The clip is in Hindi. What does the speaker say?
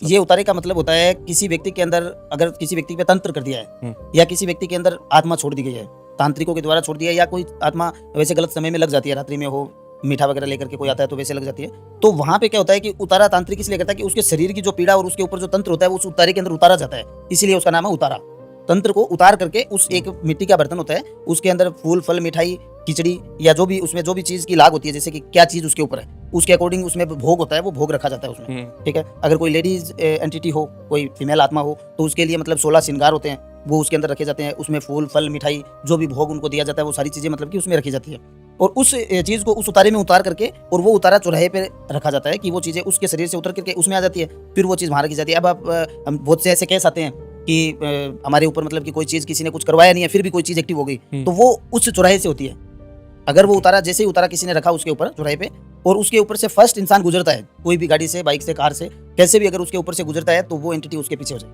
ये उतारे का मतलब होता है किसी व्यक्ति के अंदर अगर किसी व्यक्ति पे तंत्र कर दिया है या किसी व्यक्ति के अंदर आत्मा छोड़ दी गई है, तांत्रिकों के द्वारा छोड़ दिया है, या कोई आत्मा वैसे गलत समय में लग जाती है, रात्रि में हो मीठा वगैरह लेकर के कोई आता है तो वैसे लग जाती है, तो वहां पे क्या होता है कि उतारा तांत्रिक इसलिए करता है कि उसके शरीर की जो पीड़ा और उसके ऊपर जो तंत्र होता है वो उस उतारे के अंदर उतारा जाता है, इसीलिए उसका नाम है उतारा। तंत्र को उतार करके उस एक मिट्टी का बर्तन होता है, उसके अंदर फूल फल मिठाई खिचड़ी या जो भी उसमें जो भी चीज की लाग होती है, जैसे कि क्या चीज उसके ऊपर है उसके अकॉर्डिंग उसमें भोग होता है, वो भोग रखा जाता है उसमें। ठीक है, अगर कोई लेडीज एंटिटी हो, कोई फीमेल आत्मा हो, तो उसके लिए मतलब 16 श्रृंगार होते हैं, वो उसके अंदर रखे जाते हैं, उसमें फूल फल मिठाई जो भी भोग उनको दिया जाता है वो सारी चीजें मतलब कि उसमें रखी जाती है, और उस चीज को उस उतारे में उतार करके और वो उतारा चौराहे पे रखा जाता है कि वो चीजें उसके शरीर से उतर करके उसमें आ जाती है, फिर वो चीज वहां रखी जाती है। अब आप हम बहुत से ऐसे केस आते हैं कि हमारे ऊपर मतलब कि कोई चीज किसी ने कुछ करवाया नहीं है फिर भी कोई चीज एक्टिव हो गई, तो वो उस चौराहे से होती है। अगर वो उतारा जैसे ही उतारा किसी ने रखा उसके ऊपर चौराहे पे और उसके ऊपर से फर्स्ट इंसान गुजरता है, कोई भी गाड़ी से, बाइक से, कार से, कैसे भी अगर उसके ऊपर से गुजरता है तो वो एंटिटी उसके पीछे हो जाए।